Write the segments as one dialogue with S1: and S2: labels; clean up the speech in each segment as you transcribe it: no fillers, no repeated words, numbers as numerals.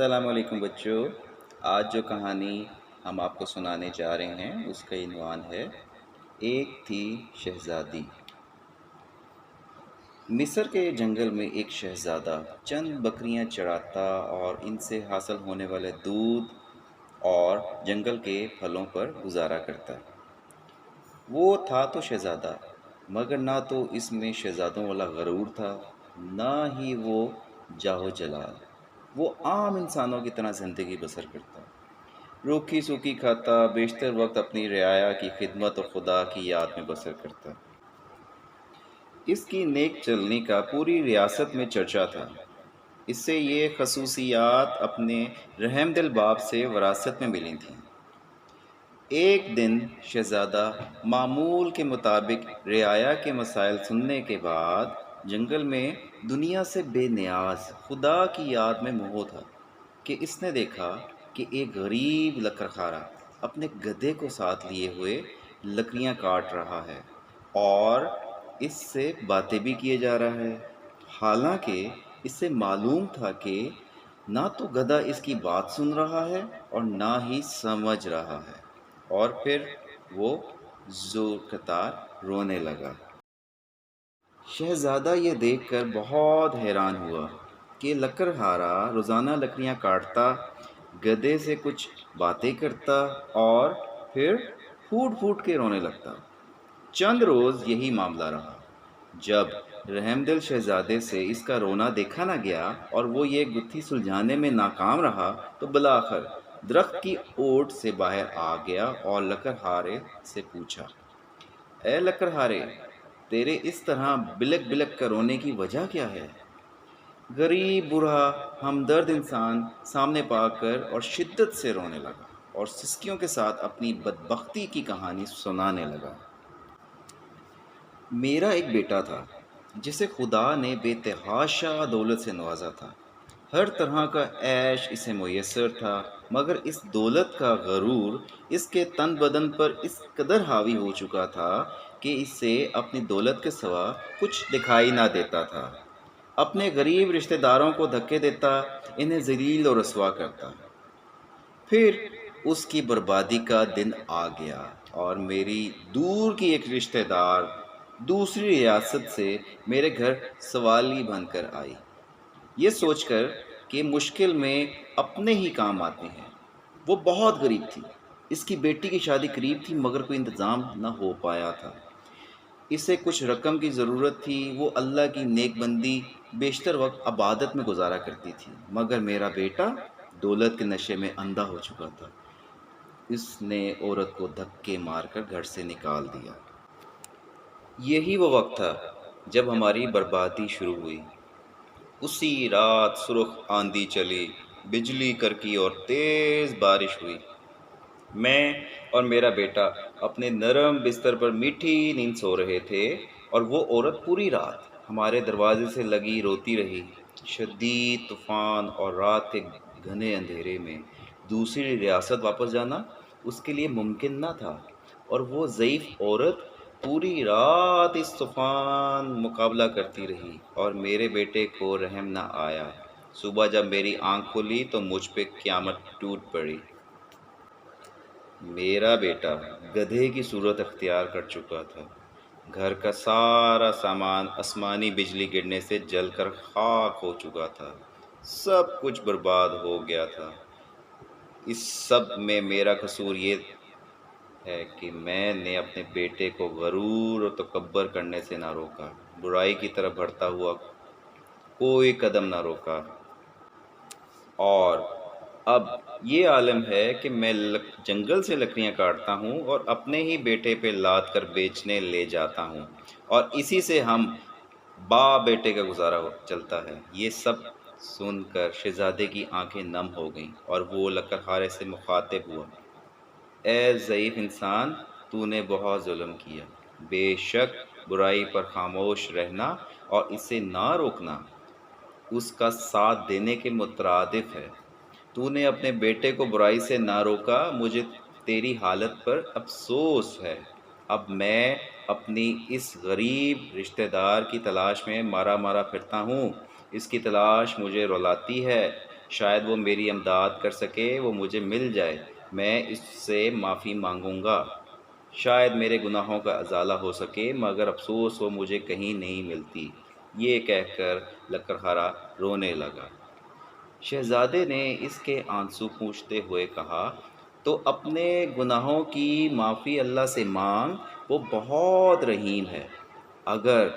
S1: السلام علیکم بچوں۔ آج جو کہانی ہم آپ کو سنانے جا رہے ہیں اس کا عنوان ہے ایک تھی شہزادی۔ مصر کے جنگل میں ایک شہزادہ چند بکریاں چراتا اور ان سے حاصل ہونے والے دودھ اور جنگل کے پھلوں پر گزارا کرتا۔ وہ تھا تو شہزادہ، مگر نہ تو اس میں شہزادوں والا غرور تھا، نہ ہی وہ جاہو جلال۔ وہ عام انسانوں کی طرح زندگی بسر کرتا، روکھی سوکھی کھاتا، بیشتر وقت اپنی رعایا کی خدمت اور خدا کی یاد میں بسر کرتا۔ اس کی نیک چلنی کا پوری ریاست میں چرچا تھا۔ اس سے یہ خصوصیات اپنے رحم دل باپ سے وراثت میں ملی تھیں۔ ایک دن شہزادہ معمول کے مطابق رعایا کے مسائل سننے کے بعد جنگل میں دنیا سے بے نیاز خدا کی یاد میں مہو تھا کہ اس نے دیکھا کہ ایک غریب لکڑہارا اپنے گدھے کو ساتھ لیے ہوئے لکڑیاں کاٹ رہا ہے اور اس سے باتیں بھی کیے جا رہا ہے۔ حالانکہ اس سے معلوم تھا کہ نہ تو گدھا اس کی بات سن رہا ہے اور نہ ہی سمجھ رہا ہے، اور پھر وہ زور قطار رونے لگا۔ شہزادہ یہ دیکھ کر بہت حیران ہوا کہ لکڑہارا روزانہ لکڑیاں کاٹتا، گدھے سے کچھ باتیں کرتا اور پھر پھوٹ پھوٹ کے رونے لگتا۔ چند روز یہی معاملہ رہا۔ جب رحم دل شہزادے سے اس کا رونا دیکھا نہ گیا اور وہ یہ گتھی سلجھانے میں ناکام رہا تو بالآخر درخت کی اوٹ سے باہر آ گیا اور لکڑہارے سے پوچھا، اے لکڑہارے، تیرے اس طرح بلک بلک کر رونے کی وجہ کیا ہے؟ غریب بوڑھا ہمدرد انسان سامنے پا کر اور شدت سے رونے لگا اور سسکیوں کے ساتھ اپنی بدبختی کی کہانی سنانے لگا۔ میرا ایک بیٹا تھا جسے خدا نے بے تحاشا دولت سے نوازا تھا۔ ہر طرح کا عیش اسے میسر تھا، مگر اس دولت کا غرور اس کے تن بدن پر اس قدر حاوی ہو چکا تھا کہ اسے اپنی دولت کے سوا کچھ دکھائی نہ دیتا تھا۔ اپنے غریب رشتہ داروں کو دھکے دیتا، انہیں ذلیل و رسوا کرتا۔ پھر اس کی بربادی کا دن آ گیا اور میری دور کی ایک رشتہ دار دوسری ریاست سے میرے گھر سوالی بن کر آئی، یہ سوچ کر کہ مشکل میں اپنے ہی کام آتے ہیں۔ وہ بہت غریب تھی، اس کی بیٹی کی شادی قریب تھی مگر کوئی انتظام نہ ہو پایا تھا۔ اسے کچھ رقم کی ضرورت تھی۔ وہ اللہ کی نیک بندی بیشتر وقت عبادت میں گزارا کرتی تھی، مگر میرا بیٹا دولت کے نشے میں اندھا ہو چکا تھا۔ اس نے عورت کو دھکے مار کر گھر سے نکال دیا۔ یہی وہ وقت تھا جب ہماری بربادی شروع ہوئی۔ اسی رات سرخ آندھی چلی، بجلی کڑکی اور تیز بارش ہوئی۔ میں اور میرا بیٹا اپنے نرم بستر پر میٹھی نیند سو رہے تھے اور وہ عورت پوری رات ہمارے دروازے سے لگی روتی رہی۔ شدید طوفان اور رات کے گھنے اندھیرے میں دوسری ریاست واپس جانا اس کے لیے ممکن نہ تھا، اور وہ ضعیف عورت پوری رات اس طوفان مقابلہ کرتی رہی اور میرے بیٹے کو رحم نہ آیا۔ صبح جب میری آنکھ کھلی تو مجھ پہ قیامت ٹوٹ پڑی۔ میرا بیٹا گدھے کی صورت اختیار کر چکا تھا۔ گھر کا سارا سامان آسمانی بجلی گرنے سے جل کر خاک ہو چکا تھا۔ سب کچھ برباد ہو گیا تھا۔ اس سب میں میرا قصور یہ ہے کہ میں نے اپنے بیٹے کو غرور اور تکبر کرنے سے نہ روکا، برائی کی طرف بڑھتا ہوا کوئی قدم نہ روکا۔ اور اب یہ عالم ہے کہ میں جنگل سے لکڑیاں کاٹتا ہوں اور اپنے ہی بیٹے پہ لاد کر بیچنے لے جاتا ہوں، اور اسی سے ہم باپ بیٹے کا گزارا چلتا ہے۔ یہ سب سن کر شہزادے کی آنکھیں نم ہو گئیں اور وہ لکڑہارے سے مخاطب ہوا، اے ضعیف انسان، تو نے بہت ظلم کیا۔ بے شک برائی پر خاموش رہنا اور اسے نہ روکنا اس کا ساتھ دینے کے مترادف ہے۔ تو نے اپنے بیٹے کو برائی سے نہ روکا، مجھے تیری حالت پر افسوس ہے۔ اب میں اپنی اس غریب رشتہ دار کی تلاش میں مارا مارا پھرتا ہوں، اس کی تلاش مجھے رلاتی ہے۔ شاید وہ میری امداد کر سکے، وہ مجھے مل جائے، میں اس سے معافی مانگوں گا۔ شاید میرے گناہوں کا ازالہ ہو سکے، مگر افسوس وہ مجھے کہیں نہیں ملتی۔ یہ کہہ کر لکڑہارا رونے لگا۔ شہزادے نے اس کے آنسو پوچھتے ہوئے کہا، تو اپنے گناہوں کی معافی اللہ سے مانگ، وہ بہت رحیم ہے۔ اگر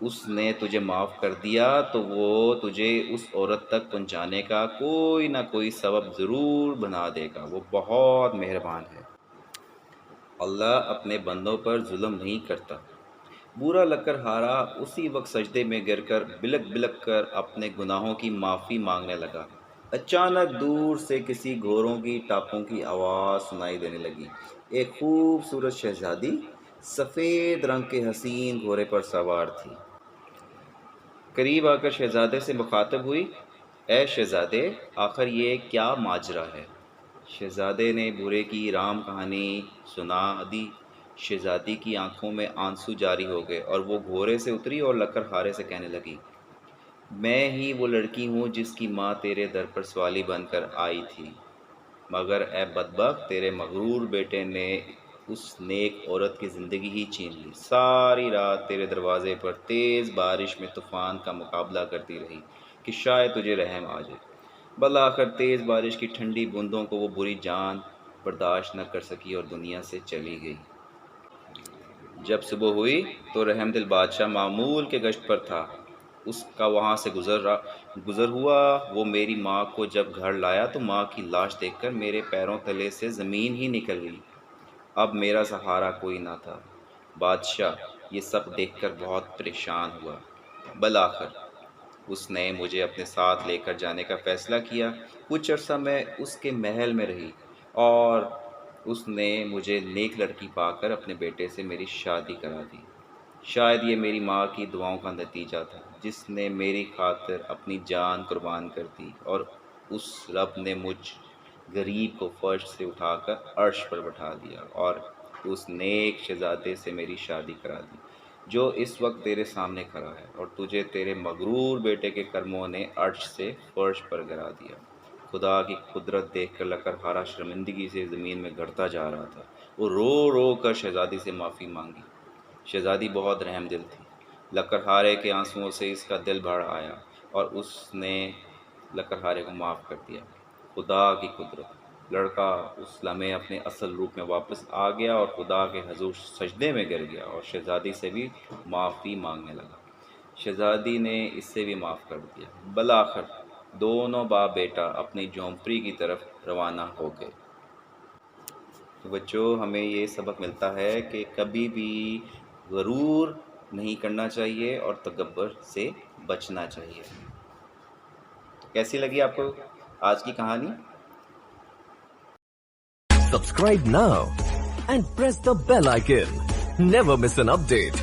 S1: اس نے تجھے معاف کر دیا تو وہ تجھے اس عورت تک پہنچانے کا کوئی نہ کوئی سبب ضرور بنا دے گا، وہ بہت مہربان ہے۔ اللہ اپنے بندوں پر ظلم نہیں کرتا۔ بورا لکڑہارا اسی وقت سجدے میں گر کر بلک بلک کر اپنے گناہوں کی معافی مانگنے لگا۔ اچانک دور سے کسی گھوڑوں کی ٹاپوں کی آواز سنائی دینے لگی۔ ایک خوبصورت شہزادی سفید رنگ کے حسین گھوڑے پر سوار تھی۔ قریب آ کر شہزادے سے مخاطب ہوئی، اے شہزادے، آخر یہ کیا ماجرا ہے؟ شہزادے نے بورے کی رام کہانی سنا دی۔ شہزادی کی آنکھوں میں آنسو جاری ہو گئے اور وہ گھوڑے سے اتری اور لکڑہارے سے کہنے لگی، میں ہی وہ لڑکی ہوں جس کی ماں تیرے در پر سوالی بن کر آئی تھی، مگر اے بدبخت، تیرے مغرور بیٹے نے اس نیک عورت کی زندگی ہی چھین لی۔ ساری رات تیرے دروازے پر تیز بارش میں طوفان کا مقابلہ کرتی رہی کہ شاید تجھے رحم آ جائے۔ بالآخر تیز بارش کی ٹھنڈی بوندوں کو وہ بری جان برداشت نہ کر سکی اور دنیا سے چلی گئی۔ جب صبح ہوئی تو رحم دل بادشاہ معمول کے گشت پر تھا۔ اس کا وہاں سے گزر ہوا۔ وہ میری ماں کو جب گھر لایا تو ماں کی لاش دیکھ کر میرے پیروں تلے سے زمین ہی نکل گئی۔ اب میرا سہارا کوئی نہ تھا۔ بادشاہ یہ سب دیکھ کر بہت پریشان ہوا۔ بالآخر اس نے مجھے اپنے ساتھ لے کر جانے کا فیصلہ کیا۔ کچھ عرصہ میں اس کے محل میں رہی اور اس نے مجھے نیک لڑکی پا کر اپنے بیٹے سے میری شادی کرا دی۔ شاید یہ میری ماں کی دعاؤں کا نتیجہ تھا، جس نے میری خاطر اپنی جان قربان کر دی، اور اس رب نے مجھ غریب کو فرش سے اٹھا کر عرش پر بٹھا دیا اور اس نیک شہزادے سے میری شادی کرا دی، جو اس وقت تیرے سامنے کھڑا ہے، اور تجھے تیرے مغرور بیٹے کے کرموں نے عرش سے فرش پر گرا دیا۔ خدا کی قدرت دیکھ کر لکڑہارا شرمندگی سے زمین میں گڑتا جا رہا تھا۔ وہ رو رو کر شہزادی سے معافی مانگی۔ شہزادی بہت رحم دل تھی۔ لکڑہارے کے آنسوؤں سے اس کا دل بھر آیا اور اس نے لکڑہارے کو معاف کر دیا۔ خدا کی قدرت، لڑکا اس لمحے اپنے اصل روپ میں واپس آ گیا اور خدا کے حضور سجدے میں گر گیا اور شہزادی سے بھی معافی مانگنے لگا۔ شہزادی نے اس سے بھی معاف کر دیا۔ بالآخر دونوں باپ بیٹا اپنی جھونپڑی کی طرف روانہ ہو گئے۔ تو بچوں، ہمیں یہ سبق ملتا ہے کہ کبھی بھی غرور نہیں کرنا چاہیے اور تکبر سے بچنا چاہیے۔ کیسی لگی آپ کو آج کی کہانی؟
S2: Subscribe now and press the bell icon. Never miss an update.